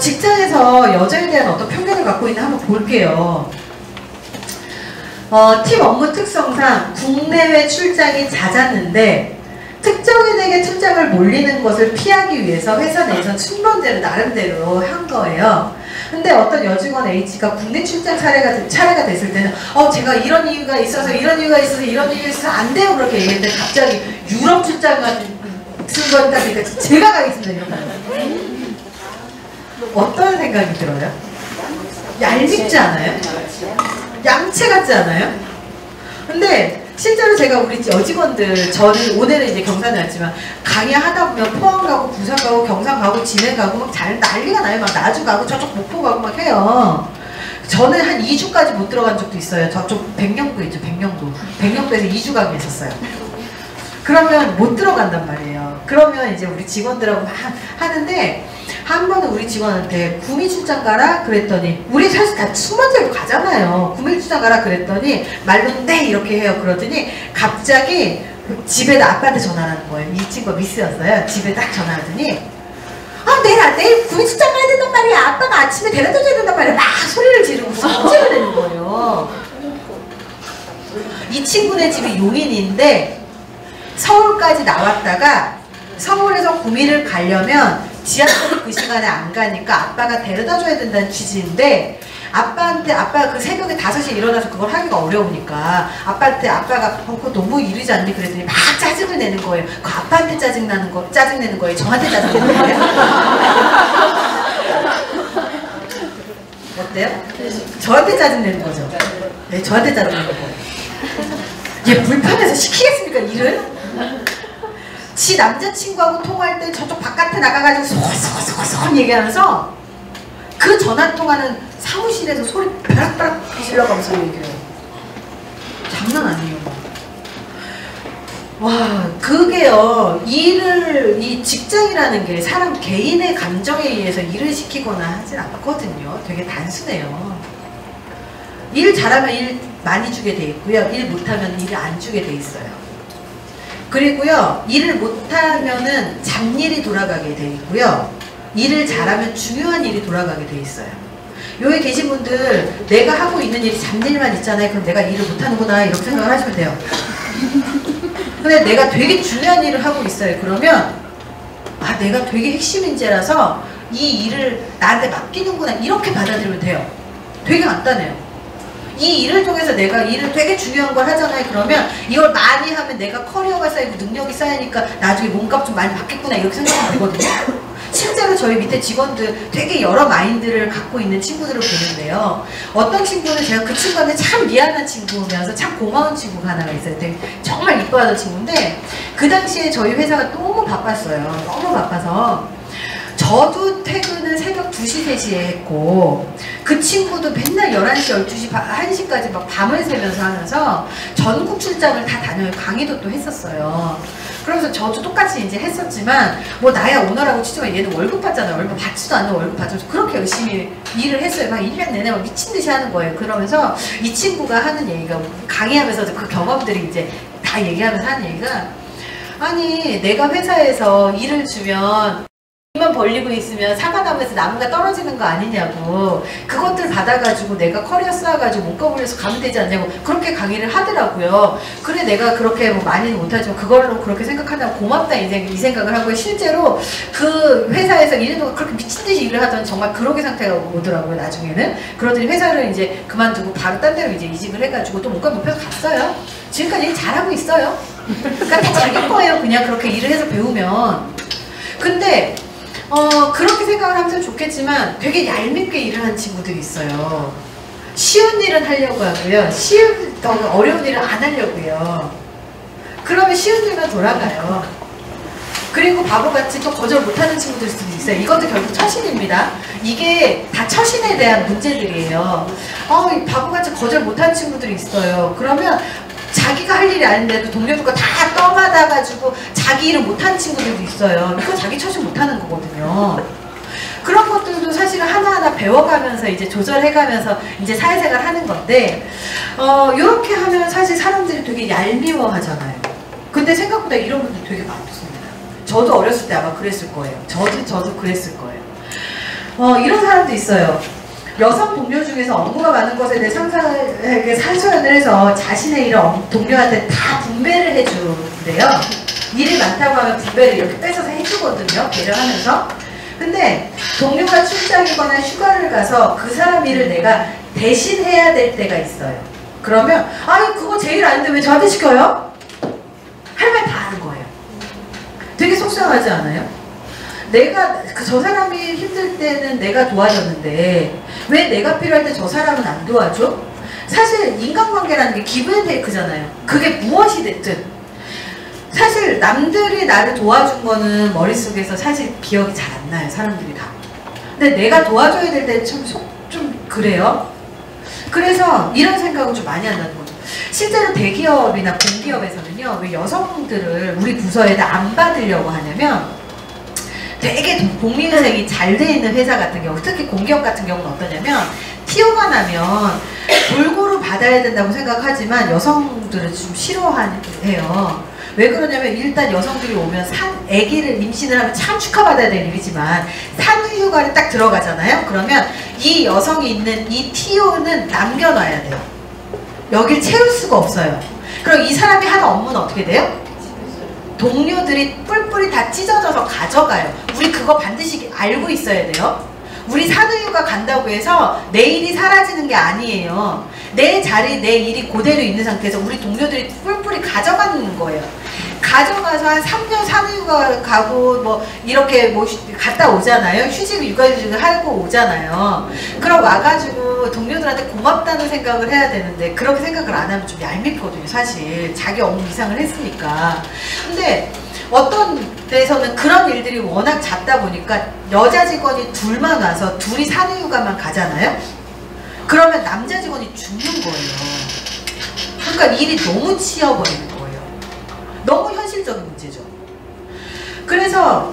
직장에서 여자에 대한 어떤 편견을 갖고 있는 한번 볼게요. 팀 업무 특성상 국내외 출장이 잦았는데 특정인에게 출장을 몰리는 것을 피하기 위해서 회사 내에서 순번대로 나름대로 한 거예요. 근데 어떤 여직원 H가 국내 출장 차례가 됐을 때는 제가 이런 이유가 있어서 이런 이유가 있어서 안 돼요 그렇게 얘기했는데 갑자기 유럽 출장 같은 순번이다 그러니까 제가 가겠습니다 이런 거예요. 어떤 생각이 들어요? 얄밉지 않아요? 양채 같지 않아요? 근데 실제로 제가 우리 여직원들, 저는 오늘은 이제 경산에 왔지만 강의하다 보면 포항 가고 부산 가고 경산 가고 진해 가고 막 난리가 나요. 막 나주 가고 저쪽 목포 가고 막 해요. 저는 한 2주까지 못 들어간 적도 있어요. 저쪽 백령도 있죠. 백령도에서 2주 가기 했었어요. 그러면 못 들어간단 말이에요. 그러면 이제 우리 직원들하고 막 하는데 한 번은 우리 직원한테 구미 출장 가라 그랬더니 우리 사실 다 순번제로 가잖아요. 구미 출장 가라 그랬더니 말로 네 이렇게 해요. 그러더니 갑자기 집에다 아빠한테 전화를 하는 거예요. 이 친구가 미스였어요. 집에 딱 전화하더니 내일 구미 출장 가야 된단 말이야. 아빠가 아침에 데려다 줘야 된단 말이야. 막 소리를 지르고 성질을 내는 거예요. 이 친구네 집이 용인인데 서울까지 나왔다가 서울에서 구미를 가려면 지하철이 그 시간에 안 가니까 아빠가 데려다 줘야 된다는 취지인데 아빠가 그 새벽에 5시에 일어나서 그걸 하기가 어려우니까 아빠한테 아빠가 그거 너무 이르지 않니? 그랬더니 막 짜증을 내는 거예요. 그 아빠한테 짜증내는 거예요. 저한테 짜증내는 거예요. 어때요? 저한테 짜증내는 거죠. 네, 저한테 짜증내는 거예요. 얘 불편해서 시키겠습니까 일을? 지 남자친구하고 통화할 때 저쪽 바깥에 나가가지고 소소소소 얘기하면서 그 전화통화는 사무실에서 소리 벼락벼락 질러가면서 얘기해요. 장난 아니에요. 와, 그게요, 이 직장이라는 게 사람 개인의 감정에 의해서 일을 시키거나 하진 않거든요. 되게 단순해요. 일 잘하면 일 많이 주게 돼 있고요. 일 못하면 일을 안 주게 돼 있어요. 그리고요, 일을 못하면은 잡일이 돌아가게 돼 있고요. 일을 잘하면 중요한 일이 돌아가게 돼 있어요. 여기 계신 분들 내가 하고 있는 일이 잡일만 있잖아요. 그럼 내가 일을 못하는구나 이렇게 생각을 하시면 돼요. 근데 내가 되게 중요한 일을 하고 있어요. 그러면 내가 되게 핵심 인재라서 이 일을 나한테 맡기는구나 이렇게 받아들이면 돼요. 되게 간단해요. 이 일을 통해서 내가 일을 되게 중요한 걸 하잖아요. 그러면 이걸 많이 하면 내가 커리어가 쌓이고 능력이 쌓이니까 나중에 몸값 좀 많이 받겠구나 이렇게 생각하면 되거든요. 실제로 저희 밑에 직원들 되게 여러 마인드를 갖고 있는 친구들을 보는데요. 어떤 친구는 제가 그 친구한테 참 미안한 친구면서 참 고마운 친구가 하나가 있어요. 되게 정말 이뻐하던 친구인데 그 당시에 저희 회사가 너무 바빴어요. 너무 바빠서 저도 퇴근을 새벽 2시, 3시에 했고 그 친구도 맨날 11시, 12시, 1시까지 막 밤을 새면서 하면서 전국 출장을 다 다녀요. 강의도 또 했었어요. 그러면서 저도 똑같이 이제 했었지만 뭐 나야 오너라고 치지만 얘는 월급 받잖아요. 월급 받지도 않는 월급 받아서 그렇게 열심히 일을 했어요. 막 1년 내내 막 미친 듯이 하는 거예요. 그러면서 이 친구가 하는 얘기가 강의하면서 그 경험들이 이제 다 얘기하면서 하는 얘기가 아니 내가 회사에서 일을 주면 만 벌리고 있으면 사과나무에서 나무가 떨어지는 거 아니냐고 그것들 받아가지고 내가 커리어 쌓아가지고 몸값 올려서 가면 되지 않냐고 그렇게 강의를 하더라고요. 그래 내가 그렇게 뭐 많이는 못하지만 그걸로 그렇게 생각한다면 고맙다 이 생각을 하고요. 실제로 그 회사에서 1년 동안 그렇게 미친듯이 일을 하던 정말 그러게 상태가 오더라고요. 나중에는 그러더니 회사를 이제 그만두고 바로 딴 데로 이제 이직을 해가지고 또 몸값 높여서 갔어요. 지금까지 일 잘하고 있어요. 그러니까 다 자기 거예요. 그냥 그렇게 일을 해서 배우면. 근데 그렇게 생각을 하면 좋겠지만 되게 얄밉게 일을 하는 친구들이 있어요. 쉬운 일은 하려고 하고요. 어려운 일은 안 하려고요. 그러면 쉬운 일만 돌아가요. 그리고 바보같이 또 거절 못하는 친구들이 있어요. 이것도 결국 처신입니다. 이게 다 처신에 대한 문제들이에요. 바보같이 거절 못하는 친구들이 있어요. 그러면 자기가 할 일이 아닌데도 동료들과 다 떠받아가지고 자기 일을 못하는 친구들도 있어요. 이거 자기 처신 못하는 거거든요. 그런 것들도 사실은 하나하나 배워가면서 이제 조절해가면서 이제 사회생활 하는 건데 이렇게 하면 사실 사람들이 되게 얄미워 하잖아요. 근데 생각보다 이런 분들 되게 많습니다. 저도 어렸을 때 아마 그랬을 거예요. 저도 그랬을 거예요. 이런 사람도 있어요. 여성 동료 중에서 업무가 많은 것에 대해 상사에게 상소연을 해서 자신의 일을 동료한테 다 분배를 해주는데요. 일이 많다고 하면 분배를 이렇게 뺏어서 해주거든요. 배려하면서. 근데 동료가 출장이거나 휴가를 가서 그 사람 일을 내가 대신 해야 될 때가 있어요. 그러면 아니 그거 제 일 아닌데 왜 저한테 시켜요? 할 말 다 하는 거예요. 되게 속상하지 않아요? 내가 저 사람이 힘들 때는 내가 도와줬는데 왜 내가 필요할 때 저 사람은 안 도와줘? 사실 인간관계라는 게 기브앤테이크잖아요. 그게 무엇이 됐든 사실 남들이 나를 도와준 거는 머릿속에서 사실 기억이 잘 안 나요. 사람들이 다. 근데 내가 도와줘야 될 때 좀 그래요. 그래서 이런 생각을 좀 많이 한다는 거죠. 실제로 대기업이나 공기업에서는요, 왜 여성들을 우리 부서에다 안 받으려고 하냐면 되게 복리후생이 잘 돼 있는 회사 같은 경우, 특히 공기업 같은 경우는 어떠냐면 티오가 나면 골고루 받아야 된다고 생각하지만 여성들은 좀 싫어해요. 왜 그러냐면 일단 여성들이 오면 아기를 임신을 하면 참 축하받아야 될 일이지만 산후휴가를 딱 들어가잖아요. 그러면 이 여성이 있는 이 티오는 남겨놔야 돼요. 여길 채울 수가 없어요. 그럼 이 사람이 하는 업무는 어떻게 돼요? 동료들이 뿔뿔이 다 찢어져서 가져가요. 우리 그거 반드시 알고 있어야 돼요. 우리 산후휴가 간다고 해서 내 일이 사라지는 게 아니에요. 내 자리, 내 일이 그대로 있는 상태에서 우리 동료들이 뿔뿔이 가져가는 거예요. 가져가서 한 3년 산후휴가 가고 뭐 이렇게 뭐 갔다 오잖아요. 휴직, 육아휴직을 하고 오잖아요. 그럼 와가지고 동료들한테 고맙다는 생각을 해야 되는데 그렇게 생각을 안 하면 좀 얄밉거든요. 사실 자기 업무 이상을 했으니까. 근데 어떤 데서는 그런 일들이 워낙 잦다 보니까 여자 직원이 둘만 와서 둘이 산후휴가만 가잖아요. 그러면 남자 직원이 죽는 거예요. 그러니까 일이 너무 치여버리는 거예요. 너무 현실적인 문제죠. 그래서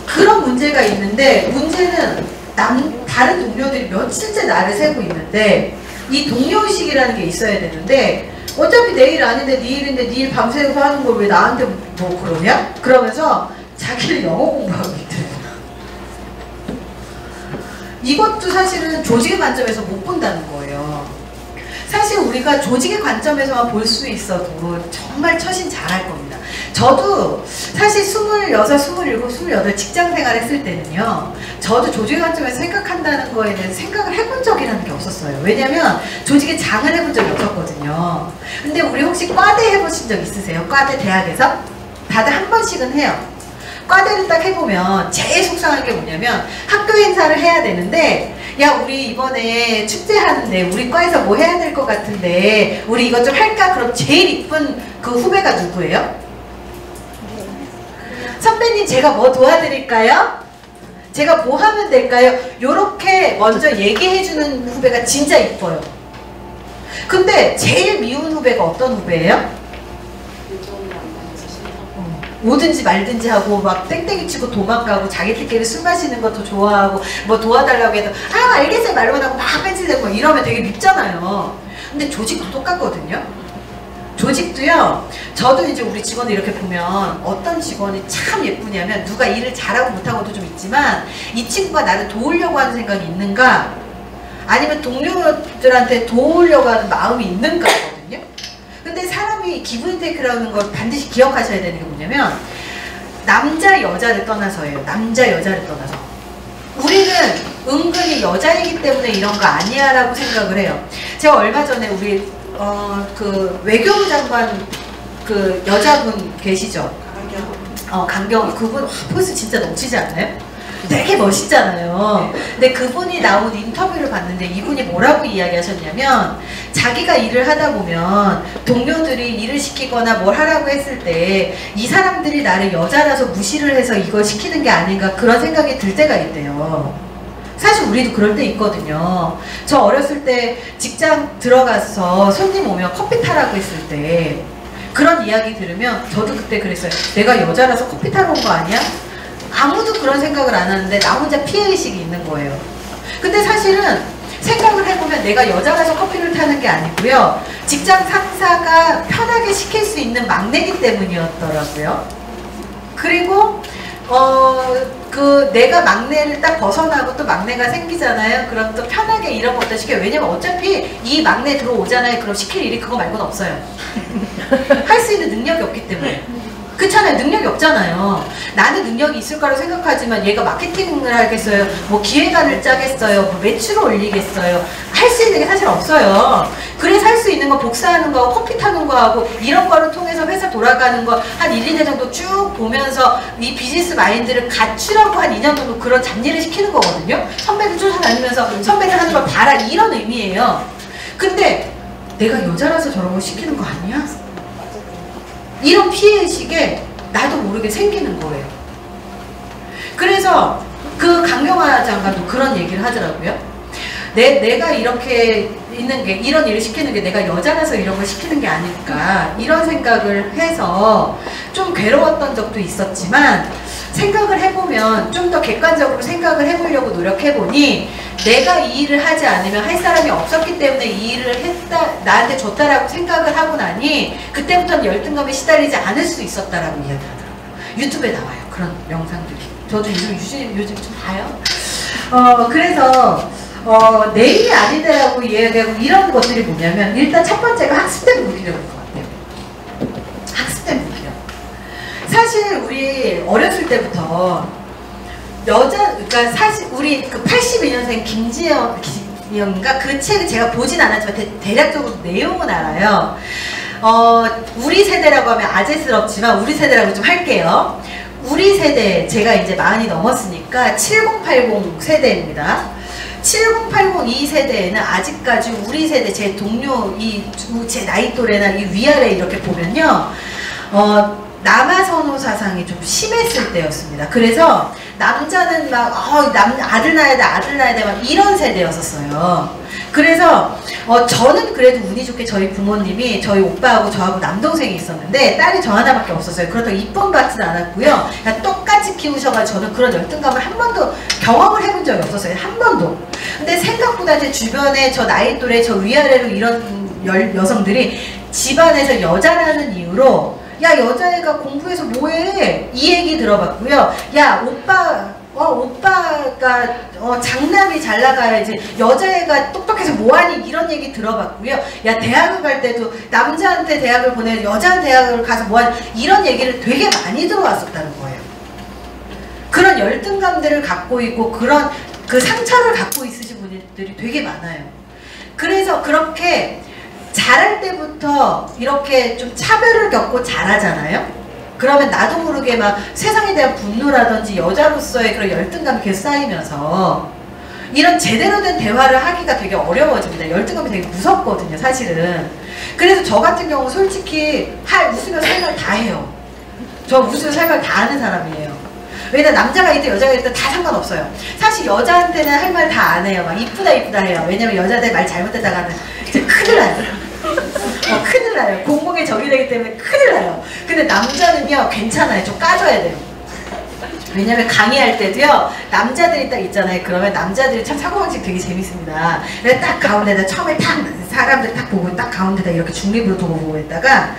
그런 문제가 있는데 문제는 다른 동료들이 며칠째 나를 세고 있는데 이 동료의식이라는 게 있어야 되는데 어차피 내 일 아닌데 네 일인데 네 일 밤새서 하는 걸 왜 나한테 뭐 그러냐? 그러면서 자기를 영어 공부하고 있더라고요. 이것도 사실은 조직의 관점에서 못 본다는 거예요. 사실 우리가 조직의 관점에서만 볼 수 있어도 정말 처신 잘할 겁니다. 저도 사실 26, 27, 28 직장 생활 했을 때는요. 저도 조직의 관점에서 생각한다는 거에 대해서 생각을 해본 적이라는 게 없었어요. 왜냐면 조직에 장을 해본 적이 없었거든요. 근데 우리 혹시 과대 해보신 적 있으세요? 과대 대학에서? 다들 한 번씩은 해요. 과대를 딱 해보면 제일 속상한 게 뭐냐면 학교 행사를 해야 되는데 야 우리 이번에 축제하는데 우리 과에서 뭐 해야 될 것 같은데 우리 이것 좀 할까? 그럼 제일 이쁜 그 후배가 누구예요? 선배님 제가 뭐 도와드릴까요? 제가 뭐 하면 될까요? 요렇게 먼저 얘기해주는 후배가 진짜 이뻐요. 근데 제일 미운 후배가 어떤 후배예요? 뭐든지 말든지 하고 막 땡땡이 치고 도망가고 자기들끼리 술 마시는 것도 좋아하고 뭐 도와달라고 해도 아 알겠어요 말로만 하고 막 뺀질대고 이러면 되게 밉잖아요. 근데 조직도 똑같거든요. 조직도요. 저도 이제 우리 직원을 이렇게 보면 어떤 직원이 참 예쁘냐면 누가 일을 잘하고 못하고도 좀 있지만 이 친구가 나를 도우려고 하는 생각이 있는가 아니면 동료들한테 도우려고 하는 마음이 있는가 거든요. 근데 사람이 기브앤테이크라는 걸 반드시 기억하셔야 되는 게 뭐냐면 남자 여자를 떠나서예요. 남자 여자를 떠나서 우리는 은근히 여자이기 때문에 이런 거 아니야 라고 생각을 해요. 제가 얼마 전에 우리 그 외교부 장관 그 여자분 계시죠? 강경 그분 포스 진짜 넘치지 않나요? 되게 멋있잖아요. 근데 그분이 나온 인터뷰를 봤는데 이분이 뭐라고 이야기하셨냐면 자기가 일을 하다 보면 동료들이 일을 시키거나 뭘 하라고 했을 때 이 사람들이 나를 여자라서 무시를 해서 이걸 시키는 게 아닌가 그런 생각이 들 때가 있대요. 사실 우리도 그럴 때 있거든요. 저 어렸을 때 직장 들어가서 손님 오면 커피 타라고 했을 때 그런 이야기 들으면 저도 그때 그랬어요. 내가 여자라서 커피 타러 온 거 아니야? 아무도 그런 생각을 안 하는데 나 혼자 피해의식이 있는 거예요. 근데 사실은 생각을 해보면 내가 여자라서 커피를 타는 게 아니고요. 직장 상사가 편하게 시킬 수 있는 막내기 때문이었더라고요. 그리고 내가 막내를 딱 벗어나고 또 막내가 생기잖아요. 그럼 또 편하게 이런 것도 시켜요. 왜냐면 어차피 이 막내 들어오잖아요. 그럼 시킬 일이 그거 말고는 없어요. 할 수 있는 능력이 없기 때문에. 그렇잖아요. 능력이 없잖아요. 나는 능력이 있을 거라고 생각하지만 얘가 마케팅을 하겠어요? 뭐 기획안을 짜겠어요? 뭐 매출을 올리겠어요? 할 수 있는 게 사실 없어요. 그래서 할 수 있는 거 복사하는 거, 커피 타는 거 하고 이런 거를 통해서 회사 돌아가는 거 한 1, 2년 정도 쭉 보면서 이 비즈니스 마인드를 갖추라고 한 2년 정도 그런 잡일을 시키는 거거든요. 선배들 쫓아다니면서 선배들 하는 걸 봐라 이런 의미예요. 근데 내가 여자라서 저런 거 시키는 거 아니야? 이런 피해의식에 나도 모르게 생기는 거예요. 그래서 그 강경화 장관도 그런 얘기를 하더라고요. 내가 이렇게 있는 게, 이런 일을 시키는 게 내가 여자라서 이런 걸 시키는 게 아닐까 이런 생각을 해서 좀 괴로웠던 적도 있었지만, 생각을 해보면 좀 더 객관적으로 생각을 해보려고 노력해보니 내가 이 일을 하지 않으면 할 사람이 없었기 때문에 이 일을 했다, 나한테 줬다라고 생각을 하고 나니 그때부터는 열등감에 시달리지 않을 수 있었다라고 이야기하더라고요. 유튜브에 나와요. 그런 영상들이. 저도 요즘 좀 봐요. 그래서 내 일이 아니다라고 이야기하고 이런 것들이 뭐냐면, 일단 첫 번째가 학습된 무기력인 것 같아요. 학습된 무기력. 사실 우리 어렸을 때부터 그러니까 사실 우리 그 82년생 김지영인가 그 책을 제가 보진 않았지만 대략적으로 내용은 알아요. 우리 세대라고 하면 아재스럽지만 우리 세대라고 좀 할게요. 우리 세대, 제가 이제 40이 넘었으니까 7080 세대입니다. 7080 이 세대에는 아직까지 우리 세대, 제 동료, 제 나이 또래나 이 위아래 이렇게 보면요, 남아선호 사상이 좀 심했을 때였습니다. 그래서 남자는 막 아들 낳아야 돼 막 이런 세대였었어요. 그래서 저는 그래도 운이 좋게 저희 부모님이, 저희 오빠하고 저하고 남동생이 있었는데 딸이 저 하나밖에 없었어요. 그렇다고 이쁨 받지는 않았고요. 그냥 똑같이 키우셔가지고 저는 그런 열등감을 한 번도 경험을 해본 적이 없었어요. 한 번도. 근데 생각보다 제 주변에 저 나이 또래, 저 위아래로 이런 여성들이 집안에서 여자라는 이유로 야, 여자애가 공부해서 뭐해? 이 얘기 들어봤고요. 야, 오빠가 장남이 잘 나가야지, 여자애가 똑똑해서 뭐하니? 이런 얘기 들어봤고요. 야, 대학을 갈 때도 남자한테 대학을 보내, 여자한테 대학을 가서 뭐하니? 이런 얘기를 되게 많이 들어왔었다는 거예요. 그런 열등감들을 갖고 있고 그런 그 상처를 갖고 있으신 분들이 되게 많아요. 그래서 그렇게 자랄 때부터 이렇게 좀 차별을 겪고 자라잖아요. 그러면 나도 모르게 막 세상에 대한 분노라든지 여자로서의 그런 열등감이 계속 쌓이면서 이런 제대로 된 대화를 하기가 되게 어려워집니다. 열등감이 되게 무섭거든요, 사실은. 그래서 저 같은 경우 솔직히 웃으면서 할 말 다 해요. 저 웃으면서 할 말 다 하는 사람이에요. 왜냐면 남자가 있든 여자가 있든 다 상관없어요. 사실 여자한테는 할 말 다 안 해요. 막 이쁘다 해요. 왜냐면 여자들 말 잘못했다가는 이제 큰일 나요. 큰일 나요. 공공의 적이 되기 때문에 큰일 나요. 근데 남자는요, 괜찮아요. 좀 까줘야 돼요. 왜냐면 강의할 때도요, 남자들이 딱 있잖아요. 그러면 남자들이 참 사고방식 되게 재밌습니다. 그래서 딱 가운데다 처음에 딱 사람들 딱 보고 딱 가운데다 이렇게 중립으로 보고 있다가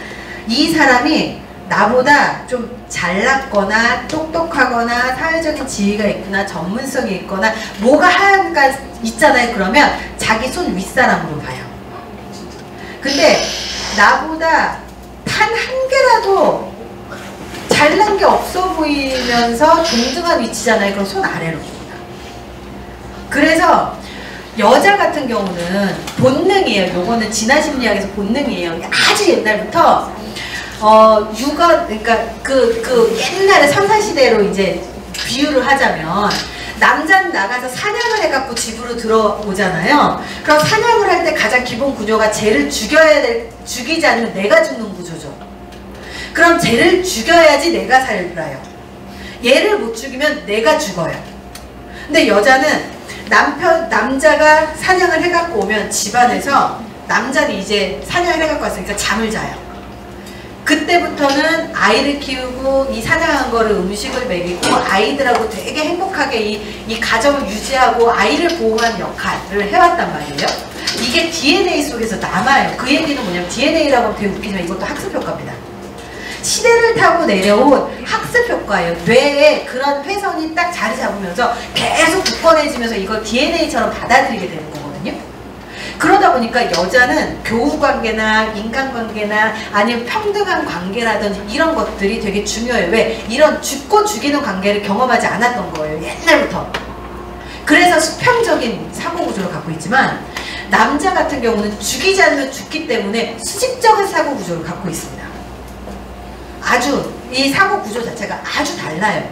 이 사람이 나보다 좀 잘났거나 똑똑하거나 사회적인 지위가 있거나 전문성이 있거나 뭐가 하얀가 있잖아요. 그러면 자기 손 윗사람으로 봐요. 근데 나보다 단 한 개라도 잘난 게 없어 보이면서 동등한 위치잖아요. 그럼 손 아래로 봅니다. 그래서 여자 같은 경우는 본능이에요. 요거는 진화심리학에서 본능이에요. 아주 옛날부터 그러니까 그 옛날에 선사시대로 이제 비유를 하자면, 남자는 나가서 사냥을 해갖고 집으로 들어오잖아요. 그럼 사냥을 할 때 가장 기본 구조가 쟤를 죽이지 않으면 내가 죽는 구조죠. 그럼 쟤를 죽여야지 내가 살아요. 얘를 못 죽이면 내가 죽어요. 근데 여자는 남자가 사냥을 해갖고 오면 집안에서 남자는 이제 사냥을 해갖고 왔으니까 잠을 자요. 그때부터는 아이를 키우고 이 사냥한 거를 음식을 먹이고 아이들하고 되게 행복하게 이 가정을 유지하고 아이를 보호하는 역할을 해왔단 말이에요. 이게 DNA 속에서 남아요. 그 얘기는 뭐냐면, DNA라고 하면 되게 웃기지만 이것도 학습 효과입니다. 시대를 타고 내려온 학습 효과예요. 뇌에 그런 회선이 딱 자리 잡으면서 계속 굳건해지면서 이걸 DNA처럼 받아들이게 되는 거거든요. 그러다 보니까 여자는 교우관계나 인간관계나 아니면 평등한 관계라든지 이런 것들이 되게 중요해요. 왜? 이런 죽고 죽이는 관계를 경험하지 않았던 거예요. 옛날부터. 그래서 수평적인 사고구조를 갖고 있지만 남자 같은 경우는 죽이지 않으면 죽기 때문에 수직적인 사고구조를 갖고 있습니다. 아주 이 사고구조 자체가 아주 달라요.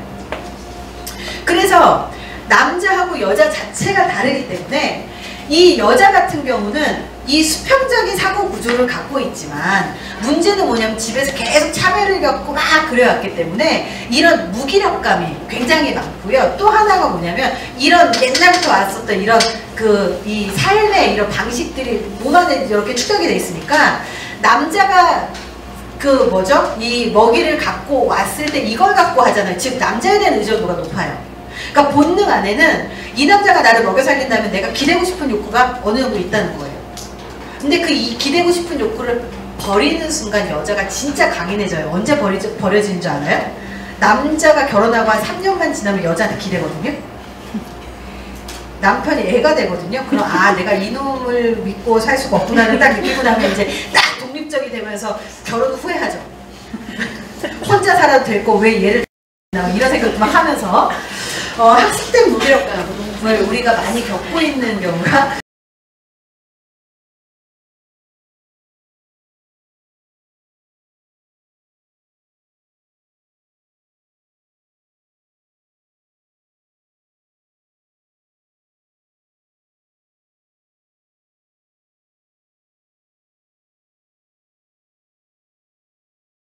그래서 남자하고 여자 자체가 다르기 때문에 이 여자 같은 경우는 이 수평적인 사고 구조를 갖고 있지만 문제는 뭐냐면 집에서 계속 차별을 겪고 막 그래왔기 때문에 이런 무기력감이 굉장히 많고요. 또 하나가 뭐냐면 이런 옛날부터 왔었던 이런 이 삶의 이런 방식들이 몸 안에 이렇게 축적이 돼 있으니까 남자가 이 먹이를 갖고 왔을 때 이걸 갖고 하잖아요. 즉 남자에 대한 의존도가 높아요. 그러니까 본능 안에는 이 남자가 나를 먹여 살린다면 내가 기대고 싶은 욕구가 어느 정도 있다는 거예요. 근데 이 기대고 싶은 욕구를 버리는 순간 여자가 진짜 강인해져요. 언제 버려지는 줄 알아요? 남자가 결혼하고 한 3년만 지나면 여자한테 기대거든요. 남편이 애가 되거든요. 그럼 내가 이놈을 믿고 살 수가 없구나를 딱 느끼고 나면 이제 딱 독립적이 되면서 결혼 후회하죠. 혼자 살아도 될 거 왜 얘를 이런 생각만 하면서 학습된 무기력감을 우리가 많이 겪고 있는 경우가